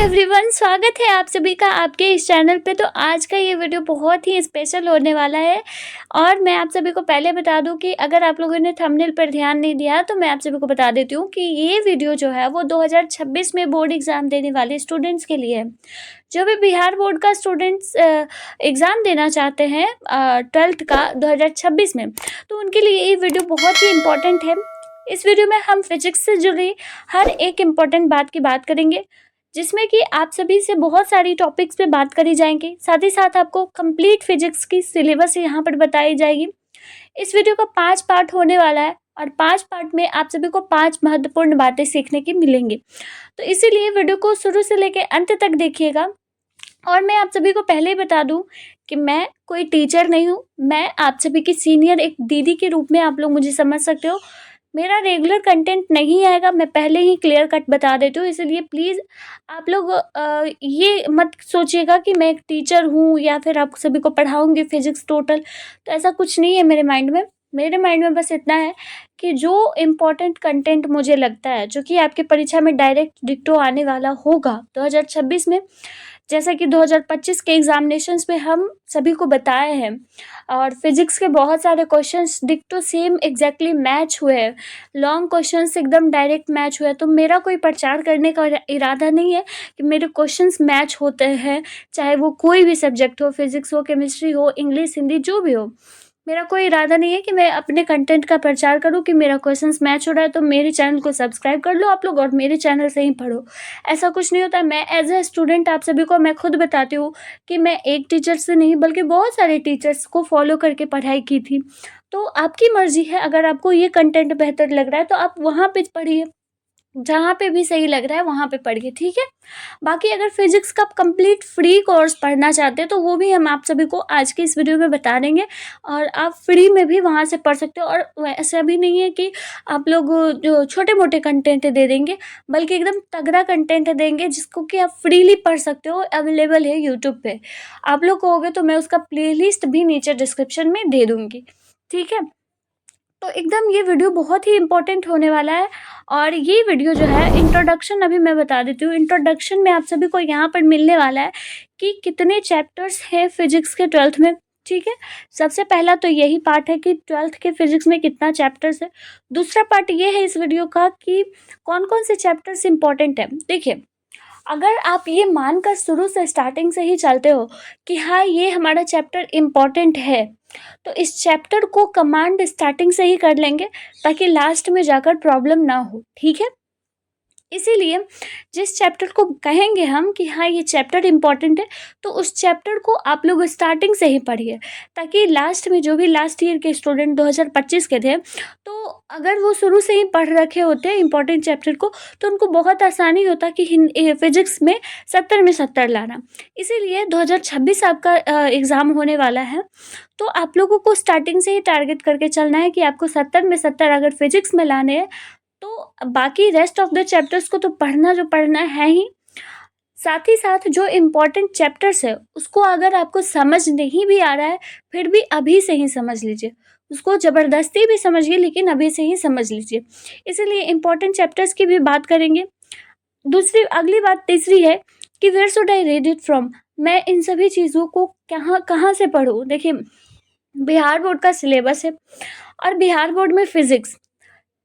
Everyone, स्वागत है आप सभी का आपके इस चैनल पे। तो आज का ये वीडियो बहुत ही स्पेशल होने वाला है और मैं आप सभी को पहले बता दूं कि अगर आप लोगों ने थंबनेल पर ध्यान नहीं दिया तो मैं आप सभी को बता देती हूँ कि ये वीडियो जो है वो 2026 में बोर्ड एग्ज़ाम देने वाले स्टूडेंट्स के लिए है। जो भी बिहार बोर्ड का स्टूडेंट्स एग्ज़ाम देना चाहते हैं 12th का 2026 में, तो उनके लिए ये वीडियो बहुत ही इम्पोर्टेंट है। इस वीडियो में हम फिजिक्स से जुड़ी हर एक इम्पॉर्टेंट बात की बात करेंगे, जिसमें कि आप सभी से बहुत सारी टॉपिक्स पे बात करी जाएंगी। साथ ही साथ आपको कंप्लीट फिजिक्स की सिलेबस यहाँ पर बताई जाएगी। इस वीडियो का 5 पार्ट होने वाला है और 5 पार्ट में आप सभी को 5 महत्वपूर्ण बातें सीखने की मिलेंगी। तो इसीलिए वीडियो को शुरू से लेकर अंत तक देखिएगा। और मैं आप सभी को पहले ही बता दूं कि मैं कोई टीचर नहीं हूँ, मैं आप सभी की सीनियर एक दीदी के रूप में आप लोग मुझे समझ सकते हो। मेरा रेगुलर कंटेंट नहीं आएगा, मैं पहले ही क्लियर कट बता देती हूँ। इसलिए प्लीज़ आप लोग ये मत सोचिएगा कि मैं एक टीचर हूँ या फिर आप सभी को पढ़ाऊँगी फिजिक्स टोटल, तो ऐसा कुछ नहीं है मेरे माइंड में। मेरे माइंड में बस इतना है कि जो इम्पोर्टेंट कंटेंट मुझे लगता है, जो कि आपकी परीक्षा में डायरेक्ट डिक्टो आने वाला होगा 2026 में, जैसा कि 2025 के एग्जामिनेशंस में हम सभी को बताए हैं, और फिजिक्स के बहुत सारे क्वेश्चंस डिक्टो सेम एग्जैक्टली मैच हुए हैं। लॉन्ग क्वेश्चंस एकदम डायरेक्ट मैच हुए हैं। तो मेरा कोई प्रचार करने का इरादा नहीं है कि मेरे क्वेश्चंस मैच होते हैं, चाहे वो कोई भी सब्जेक्ट हो, फिजिक्स हो, केमिस्ट्री हो, इंग्लिश, हिंदी, जो भी हो। मेरा कोई इरादा नहीं है कि मैं अपने कंटेंट का प्रचार करूं कि मेरा क्वेश्चंस मैच हो रहा है तो मेरे चैनल को सब्सक्राइब कर लो आप लोग और मेरे चैनल से ही पढ़ो। ऐसा कुछ नहीं होता है। मैं एज ए स्टूडेंट आप सभी को मैं खुद बताती हूँ कि मैं एक टीचर से नहीं बल्कि बहुत सारे टीचर्स को फॉलो करके पढ़ाई की थी। तो आपकी मर्जी है, अगर आपको ये कंटेंट बेहतर लग रहा है तो आप वहाँ पे पढ़िए, जहाँ पे भी सही लग रहा है वहाँ पे पढ़िए, ठीक है। बाकी अगर फिजिक्स का कंप्लीट फ्री कोर्स पढ़ना चाहते हैं तो वो भी हम आप सभी को आज के इस वीडियो में बता देंगे और आप फ्री में भी वहाँ से पढ़ सकते हो। और ऐसा भी नहीं है कि आप लोग जो छोटे मोटे कंटेंट दे देंगे, बल्कि एकदम तगड़ा कंटेंट देंगे जिसको कि आप फ्रीली पढ़ सकते हो। अवेलेबल है यूट्यूब पे, आप लोग कहोगे तो मैं उसका प्लेलिस्ट भी नीचे डिस्क्रिप्शन में दे दूँगी, ठीक है। तो एकदम ये वीडियो बहुत ही इम्पोर्टेंट होने वाला है। और ये वीडियो जो है इंट्रोडक्शन, अभी मैं बता देती हूँ। इंट्रोडक्शन में आप सभी को यहाँ पर मिलने वाला है कि कितने चैप्टर्स हैं फिजिक्स के 12th में, ठीक है। सबसे पहला तो यही पार्ट है कि 12th के फिजिक्स में कितना चैप्टर्स है। दूसरा पार्ट ये है इस वीडियो का कि कौन कौन से चैप्टर्स इंपॉर्टेंट है। देखिए, अगर आप ये मानकर शुरू से स्टार्टिंग से ही चलते हो कि हाँ ये हमारा चैप्टर इम्पॉर्टेंट है, तो इस चैप्टर को कमांड स्टार्टिंग से ही कर लेंगे ताकि लास्ट में जाकर प्रॉब्लम ना हो, ठीक है। इसीलिए जिस चैप्टर को कहेंगे हम कि हाँ ये चैप्टर इम्पॉर्टेंट है, तो उस चैप्टर को आप लोग स्टार्टिंग से ही पढ़िए, ताकि लास्ट में जो भी लास्ट ईयर के स्टूडेंट 2025 के थे, तो अगर वो शुरू से ही पढ़ रखे होते हैं इम्पॉर्टेंट चैप्टर को, तो उनको बहुत आसानी होता कि फिजिक्स में 70 में 70 लाना। इसीलिए 2026 आपका एग्ज़ाम होने वाला है, तो आप लोगों को स्टार्टिंग से ही टारगेट करके चलना है कि आपको 70 में 70 अगर फिजिक्स में लाने हैं, तो बाकी रेस्ट ऑफ द चैप्टर्स को तो पढ़ना जो पढ़ना है ही। साथ ही साथ जो इम्पोर्टेंट चैप्टर्स है उसको अगर आपको समझ नहीं भी आ रहा है, फिर भी अभी से ही समझ लीजिए। उसको ज़बरदस्ती भी समझिए लेकिन अभी से ही समझ लीजिए। इसीलिए इम्पोर्टेंट चैप्टर्स की भी बात करेंगे। दूसरी अगली बात तीसरी है कि where should I read it from. मैं इन सभी चीज़ों को कहाँ से पढूँ। देखिए, बिहार बोर्ड का सिलेबस है और बिहार बोर्ड में फ़िज़िक्स,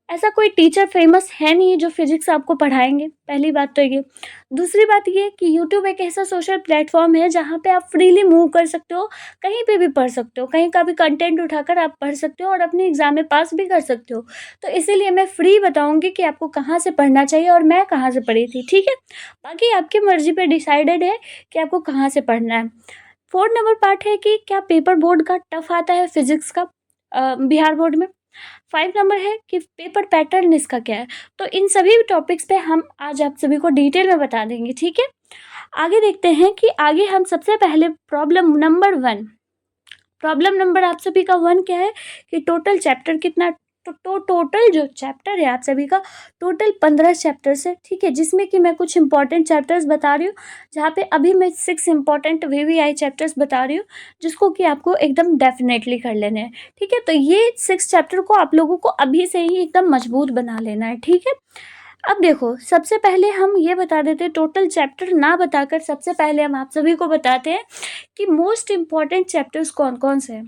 ऐसा कोई टीचर फेमस है नहीं जो फिजिक्स आपको पढ़ाएंगे, पहली बात तो ये। दूसरी बात ये कि यूट्यूब एक ऐसा सोशल प्लेटफॉर्म है जहाँ पे आप फ्रीली मूव कर सकते हो, कहीं पे भी पढ़ सकते हो, कहीं का भी कंटेंट उठाकर आप पढ़ सकते हो और अपने एग्जाम में पास भी कर सकते हो। तो इसीलिए मैं फ्री बताऊंगी कि आपको कहाँ से पढ़ना चाहिए और मैं कहाँ से पढ़ी थी, ठीक है। बाकी आपकी मर्जी पर डिसाइडेड है कि आपको कहाँ से पढ़ना है। 4 नंबर पार्ट है कि क्या पेपर बोर्ड का टफ आता है फिजिक्स का बिहार बोर्ड में। 5 नंबर है कि पेपर पैटर्न इसका क्या है। तो इन सभी टॉपिक्स पे हम आज आप सभी को डिटेल में बता देंगे, ठीक है। आगे देखते हैं कि आगे हम सबसे पहले प्रॉब्लम नंबर 1, प्रॉब्लम नंबर आप सभी का 1 क्या है कि टोटल चैप्टर कितना। तो टोटल जो चैप्टर है आप सभी का टोटल 15 चैप्टर्स है, ठीक है। जिसमें कि मैं कुछ इंपॉर्टेंट चैप्टर्स बता रही हूँ, जहाँ पे अभी मैं 6 इंपॉर्टेंट VVI चैप्टर्स बता रही हूँ, जिसको कि आपको एकदम डेफिनेटली कर लेना है, ठीक है। तो ये 6 चैप्टर को आप लोगों को अभी से ही एकदम मजबूत बना लेना है, ठीक है। अब देखो, सबसे पहले हम ये बता देते हैं, टोटल चैप्टर ना बताकर सबसे पहले हम आप सभी को बताते हैं कि मोस्ट इम्पॉर्टेंट चैप्टर्स कौन-कौन से हैं।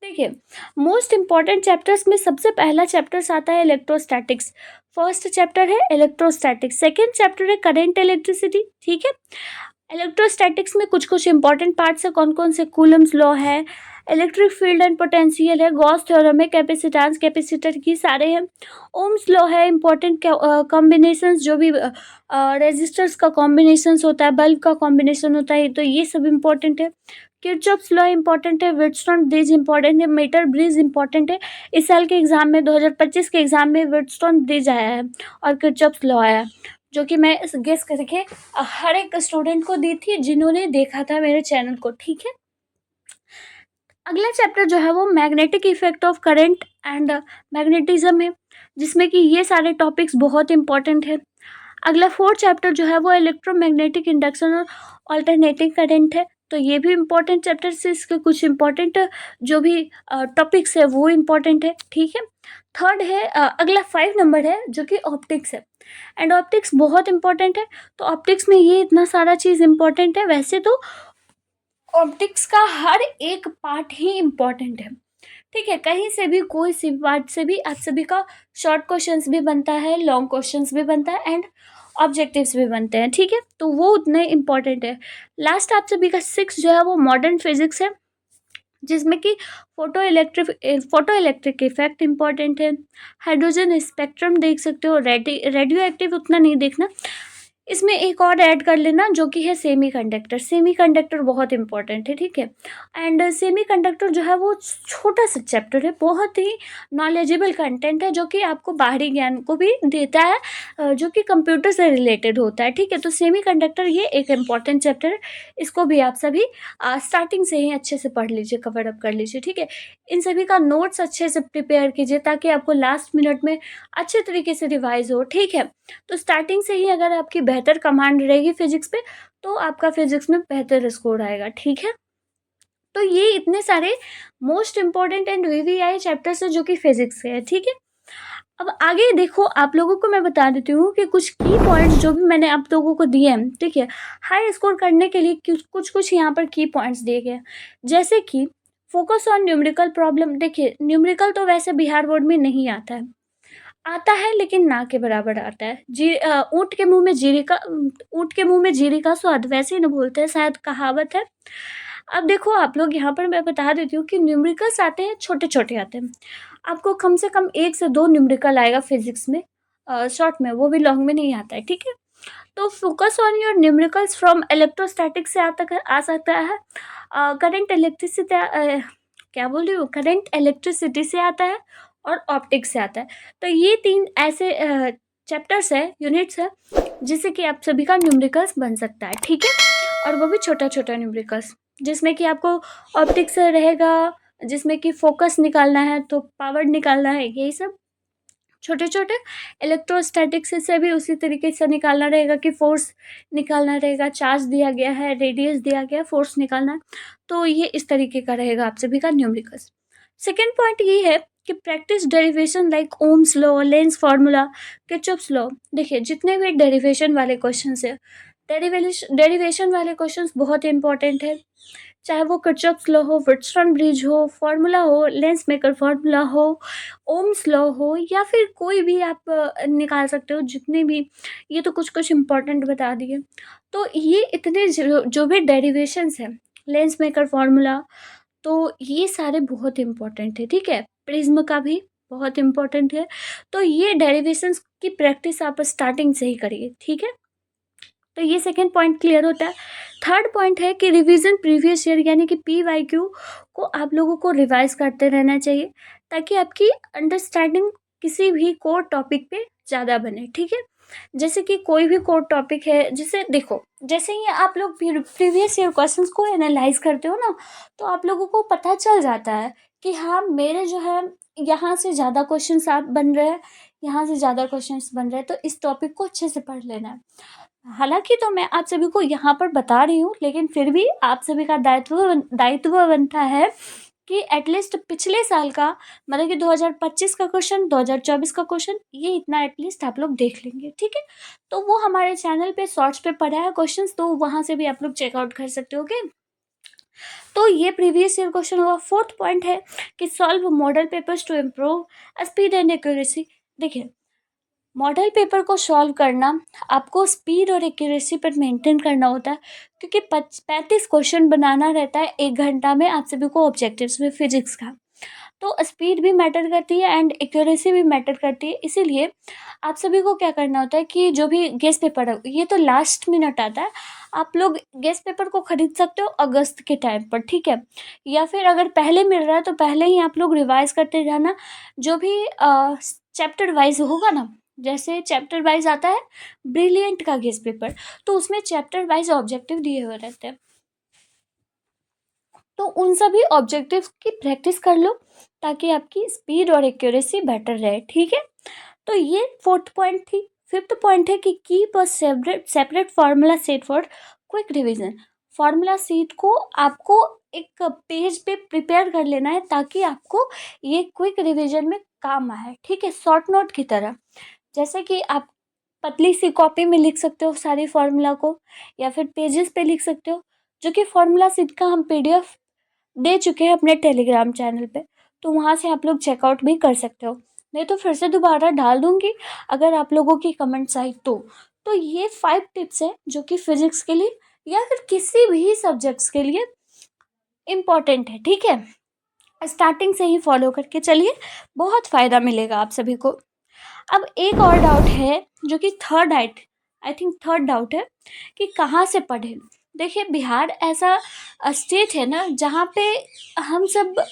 देखिए, मोस्ट इम्पॉर्टेंट चैप्टर्स में सबसे पहला चैप्टर्स आता है इलेक्ट्रोस्टैटिक्स। फर्स्ट चैप्टर है इलेक्ट्रोस्टैटिक्स, सेकंड चैप्टर है करंट इलेक्ट्रिसिटी, ठीक है। इलेक्ट्रोस्टैटिक्स में कुछ-कुछ इंपॉर्टेंट पार्ट्स है, कौन-कौन से, कूलम्स लॉ है, इलेक्ट्रिक फील्ड एंड पोटेंशियल है, गॉस थ्योरम है, कैपेसिटेंस कैपेसिटर की सारे हैं, ओम्स लॉ है, इंपॉर्टेंट कॉम्बिनेशंस जो भी रेजिस्टर्स का कॉम्बिनेशंस होता है, बल्ब का कॉम्बिनेशन होता है, तो ये सब इंपॉर्टेंट है। किरचॉफ्स लॉ इंपॉर्टेंट है, व्हिटस्टोन ब्रिज इंपॉर्टेंट है, मीटर ब्रिज इंपॉर्टेंट है। इस साल के एग्जाम में 2025 के एग्जाम में व्हिटस्टोन ब्रिज आया है और किरचॉफ्स लॉ आया है, जो कि मैं गेस करके हर एक स्टूडेंट को दी थी जिन्होंने देखा था मेरे चैनल को, ठीक है। अगला चैप्टर जो है वो magnetic effect of current and magnetism है, जिसमें कि ये सारे टॉपिक्स बहुत इंपॉर्टेंट है। अगला फोर्थ चैप्टर जो है वो इलेक्ट्रोमैग्नेटिक इंडक्शन और अल्टरनेटिंग करंट है, तो ये भी इम्पोर्टेंट चैप्टर से, इसके कुछ इम्पोर्टेंट जो भी टॉपिक्स है वो इम्पोर्टेंट है, ठीक है। थर्ड है अगला 5 नंबर है जो कि ऑप्टिक्स है, एंड ऑप्टिक्स बहुत इंपॉर्टेंट है। तो ऑप्टिक्स में ये इतना सारा चीज़ इंपॉर्टेंट है, वैसे तो ऑप्टिक्स का हर एक पार्ट ही इम्पॉर्टेंट है, ठीक है। कहीं से भी कोई सी पार्ट से भी आप सभी का शॉर्ट क्वेश्चंस भी बनता है, लॉन्ग क्वेश्चंस भी बनता है, एंड ऑब्जेक्टिव्स भी बनते हैं, ठीक है। तो वो उतने इम्पॉर्टेंट है। लास्ट आप सभी का 6 जो है वो मॉडर्न फिजिक्स है, जिसमें कि फोटो इलेक्ट्रिक इफेक्ट इम्पॉर्टेंट है। हाइड्रोजन स्पेक्ट्रम देख सकते हो, रेडियो एक्टिव उतना नहीं देखना। इसमें एक और ऐड कर लेना जो कि है सेमीकंडक्टर। सेमीकंडक्टर बहुत इंपॉर्टेंट है, ठीक है। एंड सेमीकंडक्टर जो है वो छोटा सा चैप्टर है, बहुत ही नॉलेजेबल कंटेंट है, जो कि आपको बाहरी ज्ञान को भी देता है, जो कि कंप्यूटर से रिलेटेड होता है, ठीक है। तो सेमीकंडक्टर ये एक इम्पॉर्टेंट चैप्टर है, इसको भी आप सभी स्टार्टिंग से ही अच्छे से पढ़ लीजिए, कवर अप कर लीजिए, ठीक है। इन सभी का नोट्स अच्छे से प्रिपेयर कीजिए ताकि आपको लास्ट मिनट में अच्छे तरीके से रिवाइज हो, ठीक है। तो स्टार्टिंग से ही अगर आपकी बेहतर कमांड रहेगी फिजिक्स पे, तो आपका फिजिक्स में बेहतर स्कोर आएगा, ठीक है। तो ये इतने सारे most important and VVI chapters है जो कि फिजिक्स के है, ठीक है। अब आगे देखो, आप लोगों को मैं बता देती हूँ कि कुछ की पॉइंट्स जो भी मैंने आप लोगों को दिए हैं, ठीक है, हाई स्कोर करने के लिए कुछ कुछ यहाँ पर की पॉइंट्स दिए गए हैं, जैसे कि फोकस ऑन न्यूमेरिकल प्रॉब्लम। देखिए, न्यूमेरिकल तो वैसे बिहार बोर्ड में नहीं आता है, आता है लेकिन ना के बराबर आता है। ऊँट के मुँह में जीरे का ऊँट के मुँह में जीरे का स्वाद, वैसे ही ना बोलते हैं, शायद कहावत है। अब देखो आप लोग, यहाँ पर मैं बता देती हूँ कि न्यूमेरिकल्स आते हैं, छोटे-छोटे आते हैं। आपको कम से कम 1 से 2 न्यूमेरिकल आएगा फिज़िक्स में, शॉर्ट में, वो भी लॉन्ग में नहीं आता है, ठीक है। तो focus on your numericals from electrostatic से आ सकता है, करंट इलेक्ट्रिसिटी क्या बोल रही हूँ, करंट इलेक्ट्रिसिटी से आता है, और ऑप्टिक्स से आता है। तो ये 3 ऐसे चैप्टर्स है, यूनिट्स है, जिससे कि आप सभी का न्यूमेरिकल्स बन सकता है, ठीक है। और वो भी छोटा-छोटा न्यूमेरिकल्स, जिसमें कि आपको ऑप्टिक्स रहेगा, जिसमें कि फोकस निकालना है, तो पावर निकालना है, यही सब छोटे-छोटे। इलेक्ट्रोस्टैटिक्स से भी उसी तरीके से निकालना रहेगा कि फोर्स निकालना रहेगा, चार्ज दिया गया है, रेडियस दिया गया है, फोर्स निकालना है। तो ये इस तरीके का रहेगा आप सभी का न्यूमेरिकल्स। सेकंड पॉइंट ये है कि practice derivation like Ohm's law, lens formula, Kirchhoff's law. देखिए, जितने भी डेरिवेशन वाले क्वेश्चंस है, डेरिवेशन वाले क्वेश्चंस बहुत इंपॉर्टेंट है, चाहे वो किरचॉफ्स लॉ हो, व्हिटस्टोन ब्रिज हो, फार्मूला हो, लेंस मेकर फार्मूला हो, ओम्स लॉ हो, या फिर कोई भी आप निकाल सकते हो, जितने भी, ये तो कुछ-कुछ इम्पोर्टेंट बता दिए। तो ये इतने जो भी डेरिवेशंस हैं, लेंस मेकर फार्मूला, तो ये सारे बहुत इम्पोर्टेंट है, ठीक है। प्रिज्म का भी बहुत इम्पोर्टेंट है। तो ये डेरिवेशंस की प्रैक्टिस आप स्टार्टिंग से ही करिए, ठीक है। तो ये सेकंड पॉइंट क्लियर होता है। थर्ड पॉइंट है कि रिवीजन प्रीवियस ईयर, यानी कि पीवाईक्यू को आप लोगों को रिवाइज करते रहना चाहिए, ताकि आपकी अंडरस्टैंडिंग किसी भी कोर टॉपिक पे ज़्यादा बने, ठीक है। जैसे कि कोई भी कोर टॉपिक है, जैसे देखो, जैसे ही आप लोग प्रीवियस ईयर क्वेश्चंस को एनालाइज करते हो ना, तो आप लोगों को पता चल जाता है कि हाँ, मेरे जो है यहाँ से ज़्यादा क्वेश्चंस आप बन रहे हैं, यहाँ से ज़्यादा क्वेश्चंस बन रहे हैं, तो इस टॉपिक को अच्छे से पढ़ लेना है। हालाँकि तो मैं आप सभी को यहाँ पर बता रही हूँ, लेकिन फिर भी आप सभी का दायित्व बनता है कि एटलीस्ट पिछले साल का मतलब कि 2025 का क्वेश्चन, 2024 का क्वेश्चन, ये इतना एटलीस्ट आप लोग देख लेंगे, ठीक है। तो वो हमारे चैनल पे शॉर्ट्स पे पड़ा है क्वेश्चंस, तो वहाँ से भी आप लोग चेकआउट कर सकते हो। ओके, तो ये प्रीवियस ईयर क्वेश्चन हुआ। फोर्थ पॉइंट है कि solve model papers to improve speed and accuracy. देखिए, मॉडल पेपर को सॉल्व करना आपको स्पीड और एक्यूरेसी पर मेंटेन करना होता है, क्योंकि 35 क्वेश्चन बनाना रहता है 1 घंटा में आप सभी को ऑब्जेक्टिव्स में फिजिक्स का। तो स्पीड भी मैटर करती है एंड एक्यूरेसी भी मैटर करती है, इसीलिए आप सभी को क्या करना होता है कि जो भी गेस्ट पेपर है, ये तो लास्ट मिनट आता है, आप लोग गेस्ट पेपर को खरीद सकते हो अगस्त के टाइम पर, ठीक है। या फिर अगर पहले मिल रहा है तो पहले ही आप लोग रिवाइज करते जाना, जो भी चैप्टर वाइज होगा ना, जैसे चैप्टर वाइज आता है ब्रिलियंट का गेस्ट पेपर, तो उसमें चैप्टर वाइज ऑब्जेक्टिव दिए हुए रहते हैं, तो उन सभी ऑब्जेक्टिव्स की प्रैक्टिस कर लो ताकि आपकी स्पीड और एक्यूरेसी बेटर रहे, ठीक है। तो ये फोर्थ पॉइंट थी। फिफ्थ पॉइंट है कि keep a separate formula set for quick revision. Formula seat को आपको एक पेज पे प्रिपेयर कर लेना है ताकि आपको ये क्विक रिवीजन में काम आए, ठीक है, शॉर्ट नोट की तरह। जैसे कि आप पतली सी कॉपी में लिख सकते हो सारी फार्मूला को, या फिर पेजेस पे लिख सकते हो, जो कि फार्मूला सीट का हम पीडीएफ दे चुके हैं अपने टेलीग्राम चैनल पे, तो वहाँ से आप लोग चेकआउट भी कर सकते हो, नहीं तो फिर से दोबारा डाल दूंगी अगर आप लोगों की कमेंट्स आई तो ये 5 टिप्स है जो कि फिजिक्स के लिए या फिर किसी भी सब्जेक्ट्स के लिए इम्पॉर्टेंट है, ठीक है। स्टार्टिंग से ही फॉलो करके चलिए, बहुत फ़ायदा मिलेगा आप सभी को। अब एक और डाउट है जो कि थर्ड डाउट है कि कहाँ से पढ़ें। देखिए, बिहार ऐसा स्टेट है ना जहाँ पे हम सब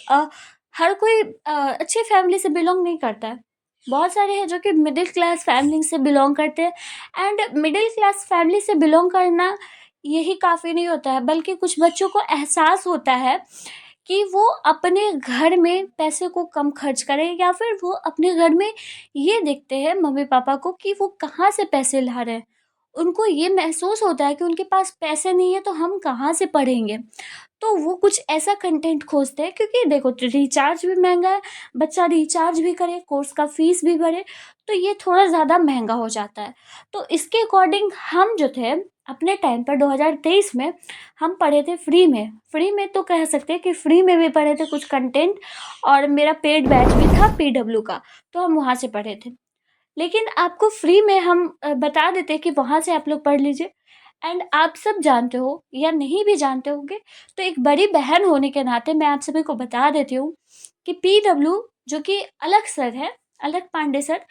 हर कोई अच्छी फैमिली से बिलोंग नहीं करता है। बहुत सारे हैं जो कि मिडिल क्लास फैमिली से बिलोंग करते हैं, एंड मिडिल क्लास फैमिली से बिलोंग करना यही काफ़ी नहीं होता है, बल्कि कुछ बच्चों को एहसास होता है कि वो अपने घर में पैसे को कम खर्च करें, या फिर वो अपने घर में ये देखते हैं मम्मी पापा को कि वो कहाँ से पैसे ला रहे हैं। उनको ये महसूस होता है कि उनके पास पैसे नहीं है तो हम कहाँ से पढ़ेंगे, तो वो कुछ ऐसा कंटेंट खोजते हैं, क्योंकि देखो रिचार्ज भी महंगा है, बच्चा रिचार्ज भी करे, कोर्स का फीस भी भरे, तो ये थोड़ा ज़्यादा महंगा हो जाता है। तो इसके अकॉर्डिंग हम जो थे अपने टाइम पर 2023 में हम पढ़े थे फ्री में तो कह सकते हैं कि फ्री में भी पढ़े थे कुछ कंटेंट, और मेरा पेड बैच भी था पीडब्ल्यू का, तो हम वहाँ से पढ़े थे। लेकिन आपको फ्री में हम बता देते कि वहाँ से आप लोग पढ़ लीजिए, एंड आप सब जानते हो या नहीं भी जानते होंगे, तो एक बड़ी बहन होने के नाते मैं आप सभी को बता देती हूँ कि पीडब्ल्यू जो कि अलग सर है, अलग पांडे सर,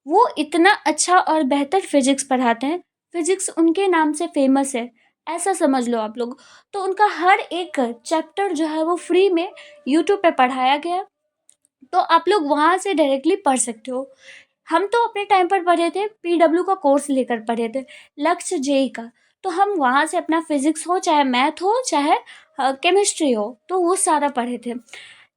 वो इतना अच्छा और बेहतर फिजिक्स पढ़ाते हैं, फिजिक्स उनके नाम से फेमस है, ऐसा समझ लो आप लोग। तो उनका हर एक चैप्टर जो है वो फ्री में यूट्यूब पे पढ़ाया गया है, तो आप लोग वहाँ से डायरेक्टली पढ़ सकते हो। हम तो अपने टाइम पर पढ़े थे, पीडब्ल्यू का कोर्स लेकर पढ़े थे, लक्ष्य जेई का, तो हम वहाँ से अपना फिजिक्स हो चाहे मैथ हो चाहे केमिस्ट्री हो, तो वो सारा पढ़े थे।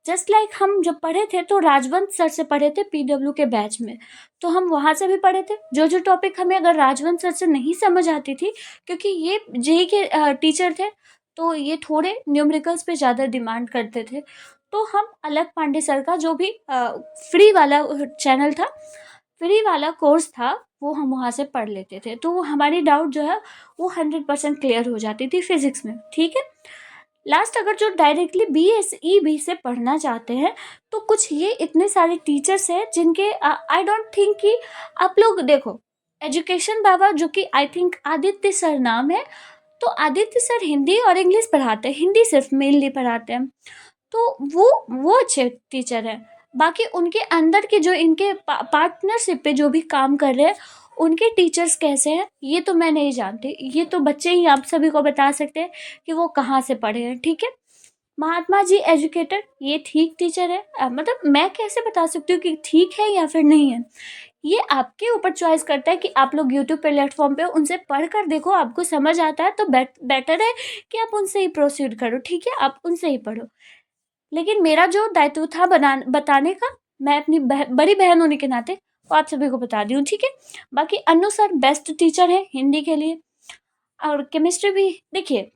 जस्ट लाइक हम जब पढ़े थे तो राजवंत सर से पढ़े थे पीडब्ल्यू के बैच में, तो हम वहाँ से भी पढ़े थे। जो जो टॉपिक हमें अगर राजवंत सर से नहीं समझ आती थी, क्योंकि ये जेई के टीचर थे, तो ये थोड़े न्यूमेरिकल्स पे ज़्यादा डिमांड करते थे, तो हम अलग पांडे सर का जो भी फ्री वाला चैनल था, फ्री वाला कोर्स था, वो हम वहाँ से पढ़ लेते थे, तो वो हमारी डाउट जो है वो 100% क्लियर हो जाती थी फिजिक्स में, ठीक है। लास्ट, अगर जो डायरेक्टली BSE से पढ़ना चाहते हैं, तो कुछ ये इतने सारे टीचर्स हैं जिनके आई डोंट थिंक कि आप लोग देखो, एजुकेशन बाबा जो कि आई थिंक आदित्य सर नाम है, तो आदित्य सर हिंदी और इंग्लिश पढ़ाते हैं, हिंदी सिर्फ मेनली पढ़ाते हैं, तो वो अच्छे टीचर हैं। बाकी उनके अंदर के जो इनके पार्टनरशिप पे जो भी काम कर रहे हैं, उनके टीचर्स कैसे हैं ये तो मैं नहीं जानती, ये तो बच्चे ही आप सभी को बता सकते हैं कि वो कहाँ से पढ़े हैं, ठीक है। महात्मा जी एजुकेटर, ये ठीक टीचर है, मतलब मैं कैसे बता सकती हूँ कि ठीक है या फिर नहीं है, ये आपके ऊपर चॉइस करता है कि आप लोग यूट्यूब प्लेटफॉर्म पे उनसे पढ़ कर देखो, आपको समझ आता है तो बेटर है कि आप उनसे ही प्रोसीड करो, ठीक है, आप उनसे ही पढ़ो। लेकिन मेरा जो दायित्व था बताने का, मैं अपनी बड़ी बहन होने के नाते वो आप सभी को बता दी हूँ, ठीक है। बाकी अन्नू सर बेस्ट टीचर है हिंदी के लिए, और केमिस्ट्री भी। देखिए,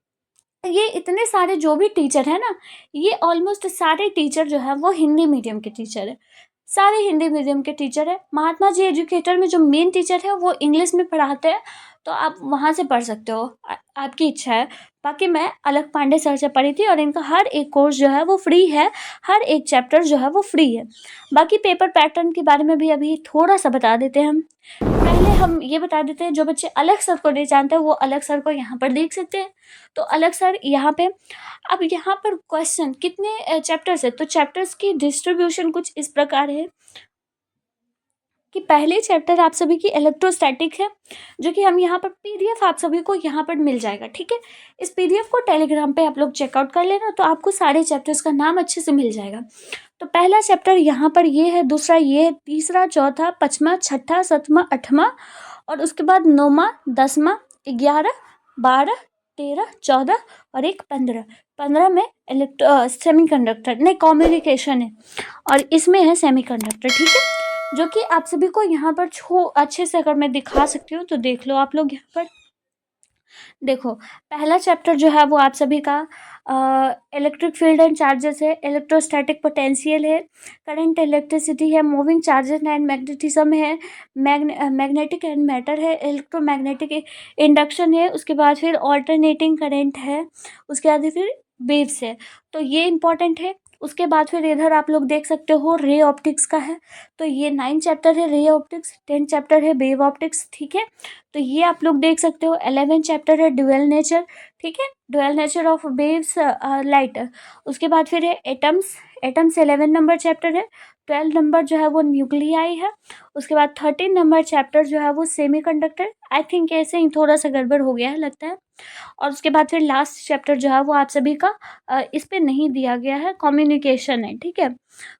ये इतने सारे जो भी टीचर है ना, ये ऑलमोस्ट सारे टीचर जो है वो हिंदी मीडियम के टीचर है, सारे हिंदी मीडियम के टीचर है। महात्मा जी एजुकेटर में जो मेन टीचर है वो इंग्लिश में पढ़ाते हैं, तो आप वहाँ से पढ़ सकते हो, आपकी इच्छा है। बाकी मैं अलख पांडे सर से पढ़ी थी और इनका हर एक कोर्स जो है वो फ्री है, हर एक चैप्टर जो है वो फ्री है। बाकी पेपर पैटर्न के बारे में भी अभी थोड़ा सा बता देते हैं हम। पहले हम ये बता देते हैं, जो बच्चे अलग सर को नहीं जानते वो अलग सर को यहाँ पर देख सकते हैं। तो अलग सर यहाँ पे, अब यहाँ पर क्वेश्चन कितने चैप्टर्स है, तो चैप्टर्स की डिस्ट्रीब्यूशन कुछ इस प्रकार है कि पहले चैप्टर आप सभी की इलेक्ट्रोस्टैटिक है, जो कि हम यहाँ पर पीडीएफ आप सभी को यहाँ पर मिल जाएगा, ठीक है। इस पीडीएफ को टेलीग्राम पे आप लोग चेकआउट कर लेना, तो आपको सारे चैप्टर्स का नाम अच्छे से मिल जाएगा। तो पहला चैप्टर यहाँ पर ये है, दूसरा ये है, तीसरा, चौथा, पाँचवा, छठा, सातवां, आठवां, और उसके बाद 9वां, 10वां, 11, 12, 13, 14 और एक 15। 15 में सेमीकंडक्टर नहीं, कम्युनिकेशन है, और इसमें है सेमीकंडक्टर, ठीक है। जो कि आप सभी को यहाँ पर अच्छे से अगर मैं दिखा सकती हूँ तो देख लो आप लोग। यहाँ पर देखो, पहला चैप्टर जो है वो आप सभी का इलेक्ट्रिक फील्ड एंड चार्जेस है, इलेक्ट्रोस्टैटिक पोटेंशियल है, करंट इलेक्ट्रिसिटी है, मूविंग चार्जेस एंड मैग्नेटिज्म है, मैग्नेटिक एंड मैटर है, इलेक्ट्रोमैग्नेटिक इंडक्शन है, उसके बाद फिर ऑल्टरनेटिंग करंट है, उसके बाद फिर वेव्स है, तो ये इंपॉर्टेंट है। उसके बाद फिर इधर आप लोग देख सकते हो रे ऑप्टिक्स का है, तो ये 9 चैप्टर है रे ऑप्टिक्स, 10 चैप्टर है वेव ऑप्टिक्स, ठीक है। तो ये आप लोग देख सकते हो। 11 चैप्टर है ड्यूअल नेचर, ठीक है, dual nature of waves light. उसके बाद फिर है एटम्स, एटम्स 11 नंबर चैप्टर है। 12 नंबर जो है वो न्यूक्लियाई है। उसके बाद 13 नंबर चैप्टर जो है वो सेमीकंडक्टर। आई थिंक ऐसे ही थोड़ा सा गड़बड़ हो गया है लगता है। और उसके बाद फिर लास्ट चैप्टर जो है वो आप सभी का इस पे नहीं दिया गया है, कम्युनिकेशन है, ठीक है,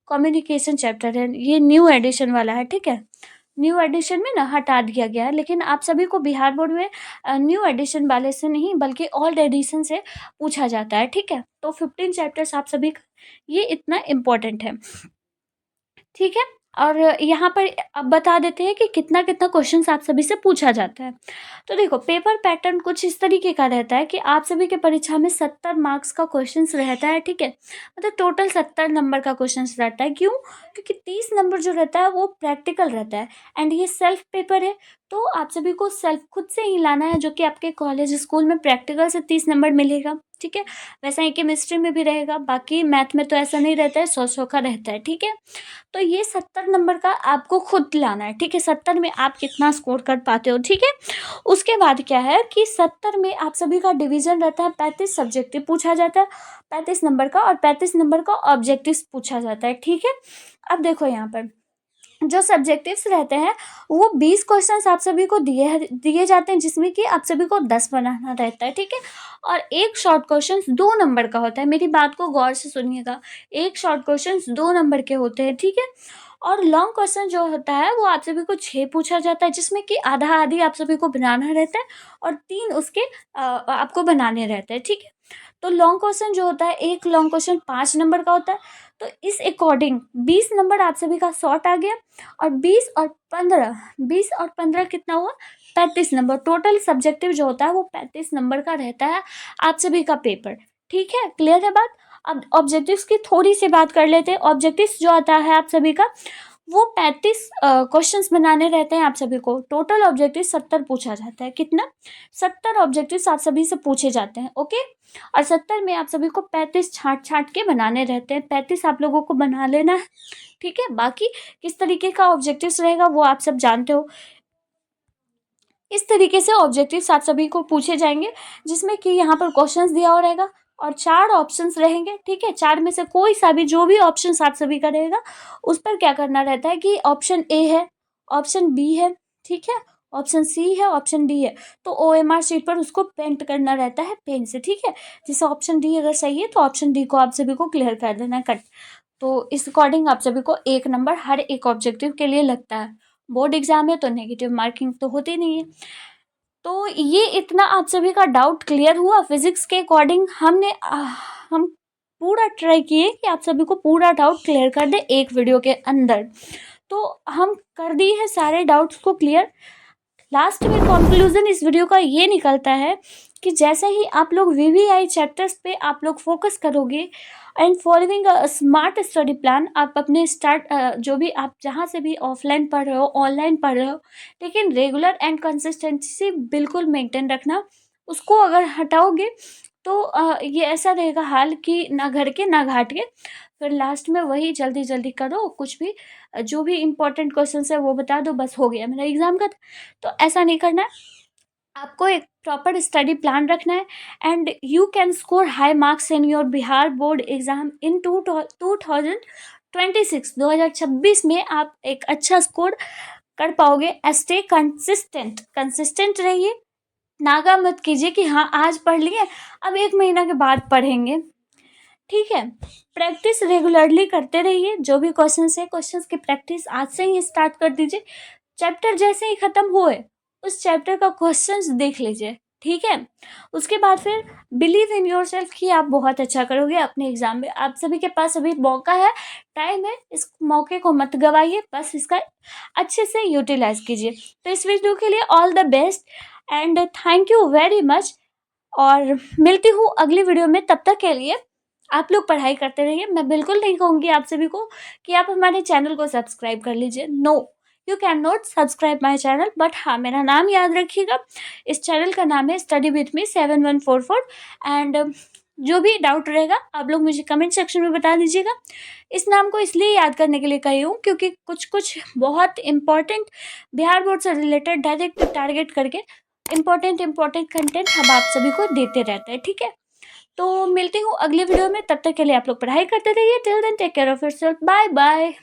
कम्युनिकेशन चैप्टर है, ये न्यू एडिशन वाला है, ठीक है। न्यू एडिशन में ना हटा दिया गया है, लेकिन आप सभी को बिहार बोर्ड में न्यू एडिशन वाले से नहीं बल्कि ओल्ड एडिशन से पूछा जाता है, ठीक है। तो 15 चैप्टर्स आप सभी का, ये इतना इम्पोर्टेंट है, ठीक है। और यहाँ पर अब बता देते हैं कि कितना कितना क्वेश्चंस आप सभी से पूछा जाता है। तो देखो, पेपर पैटर्न कुछ इस तरीके का रहता है कि आप सभी के परीक्षा में 70 मार्क्स का क्वेश्चंस रहता है, ठीक है, मतलब टोटल 70 नंबर का क्वेश्चंस रहता है। क्यों? क्योंकि 30 नंबर जो रहता है वो प्रैक्टिकल रहता है, एंड ये सेल्फ पेपर है, तो आप सभी को सेल्फ खुद से ही लाना है, जो कि आपके कॉलेज स्कूल में प्रैक्टिकल से 30 नंबर मिलेगा, ठीक है। वैसा ही केमिस्ट्री में भी रहेगा, बाकी मैथ में तो ऐसा नहीं रहता है, 100 का रहता है, ठीक है। तो ये 70 नंबर का आपको खुद लाना है, ठीक है। 70 में आप कितना स्कोर कर पाते हो, ठीक है। उसके बाद क्या है कि 70 में आप सभी का डिवीजन रहता है, 35 सब्जेक्टिव पूछा जाता है 35 नंबर का, और 35 नंबर का ऑब्जेक्टिव पूछा जाता है, ठीक है। अब देखो, यहाँ पर जो सब्जेक्टिव्स रहते हैं वो 20 क्वेश्चंस आप सभी को दिए जाते हैं, जिसमें कि आप सभी को 10 बनाना रहता है, ठीक है। और एक शॉर्ट क्वेश्चंस 2 नंबर का होता है, मेरी बात को गौर से सुनिएगा, एक शॉर्ट क्वेश्चंस 2 नंबर के होते हैं, ठीक है। और लॉन्ग क्वेश्चन जो होता है वो आप सभी को 6 पूछा जाता है, जिसमें कि आधा आधी आप सभी को बनाना रहता है और 3 उसके आपको बनाने रहते हैं, ठीक है। तो लॉन्ग क्वेश्चन जो होता है, एक लॉन्ग क्वेश्चन 5 नंबर का होता है, तो इस अकॉर्डिंग 20 नंबर आप सभी का शॉर्ट आ गया, और 20 और 15 कितना हुआ, 35 नंबर। टोटल सब्जेक्टिव जो होता है वो 35 नंबर का रहता है आप सभी का पेपर, ठीक है। क्लियर है बात? अब ऑब्जेक्टिव्स की थोड़ी सी बात कर लेते हैं। ऑब्जेक्टिव्स जो आता है आप सभी का, वो 35 क्वेश्चंस बनाने रहते हैं आप सभी को। टोटल ऑब्जेक्टिव 70 पूछा जाता है। कितना? 70 ऑब्जेक्टिव्स आप सभी से पूछे जाते हैं, ओके। और 70 में आप सभी को 35 छांट के बनाने रहते हैं, 35 आप लोगों को बना लेना है, ठीक है। बाकी किस तरीके का ऑब्जेक्टिव्स रहेगा वो आप सब जानते हो। इस तरीके से ऑब्जेक्टिव्स आप सभी को पूछे जाएंगे, जिसमें कि यहाँ पर क्वेश्चंस दिया हुआ रहेगा और 4 ऑप्शंस रहेंगे, ठीक है। 4 में से कोई सा भी, जो भी ऑप्शंस आप सभी का रहेगा, उस पर क्या करना रहता है कि ऑप्शन ए है, ऑप्शन बी है, ठीक है, ऑप्शन सी है, ऑप्शन डी है, तो OMR शीट पर उसको पेंट करना रहता है पेन से, ठीक है। जैसे ऑप्शन डी अगर सही है तो ऑप्शन डी को आप सभी को क्लियर कर देना है, कट। तो इस अकॉर्डिंग आप सभी को 1 नंबर हर एक ऑब्जेक्टिव के लिए लगता है। बोर्ड एग्जाम है तो नेगेटिव मार्किंग तो होती नहीं है। तो ये इतना आप सभी का डाउट क्लियर हुआ। फिजिक्स के अकॉर्डिंग हम पूरा ट्राई किए कि आप सभी को पूरा डाउट क्लियर कर दे एक वीडियो के अंदर, तो हम कर दिए हैं सारे डाउट्स को क्लियर। लास्ट में कंक्लूजन इस वीडियो का ये निकलता है कि जैसे ही आप लोग वीवीआई चैप्टर्स पे आप लोग फोकस करोगे and following a smart study plan, आप अपने जो भी आप जहाँ से भी ऑफलाइन पढ़ रहे हो, ऑनलाइन पढ़ रहे हो, लेकिन रेगुलर एंड कंसिस्टेंसी बिल्कुल मेंटेन रखना। उसको अगर हटाओगे तो ये ऐसा रहेगा हाल कि ना घर के ना घाट के, फिर लास्ट में वही जल्दी जल्दी करो, कुछ भी जो भी इम्पोर्टेंट क्वेश्चन है वो बता दो, बस हो गया मेरा एग्जाम का। तो ऐसा नहीं करना है, आपको एक प्रॉपर स्टडी प्लान रखना है and you can score high marks in your Bihar board exam in 2026। 2026 में आप एक अच्छा स्कोर कर पाओगे। स्टे कंसिस्टेंट, कंसिस्टेंट रहिए, नागा मत कीजिए कि हाँ आज पढ़ लिए अब 1 महीना के बाद पढ़ेंगे, ठीक है। प्रैक्टिस रेगुलरली करते रहिए, जो भी क्वेश्चंस है क्वेश्चंस की प्रैक्टिस आज से ही स्टार्ट कर दीजिए। चैप्टर जैसे ही खत्म हुए उस चैप्टर का क्वेश्चंस देख लीजिए, ठीक है। उसके बाद फिर बिलीव इन योरसेल्फ कि आप बहुत अच्छा करोगे अपने एग्जाम में। आप सभी के पास अभी मौका है, टाइम है, इस मौके को मत गवाइए, बस इसका अच्छे से यूटिलाइज कीजिए। तो इस वीडियो के लिए all the best and thank you very much, और मिलती हूँ अगली वीडियो में। तब तक के लिए आप लोग पढ़ाई करते रहिए। मैं बिल्कुल नहीं कहूँगी आप सभी को कि आप हमारे चैनल को सब्सक्राइब कर लीजिए, no, you can not subscribe my channel, but हाँ मेरा नाम याद रखिएगा। इस चैनल का नाम है स्टडी विथ मी 7144 एंड जो भी डाउट रहेगा आप लोग मुझे कमेंट सेक्शन में बता दीजिएगा। इस नाम को इसलिए याद करने के लिए कही हूँ क्योंकि कुछ कुछ बहुत इंपॉर्टेंट बिहार बोर्ड से रिलेटेड डायरेक्ट टारगेट करके इम्पोर्टेंट कंटेंट हम आप सभी को देते रहते हैं, ठीक है। तो मिलती हूँ अगले वीडियो में, तब तक के लिए आप लोग पढ़ाई करते रहिए। Till then take care of yourself, bye bye.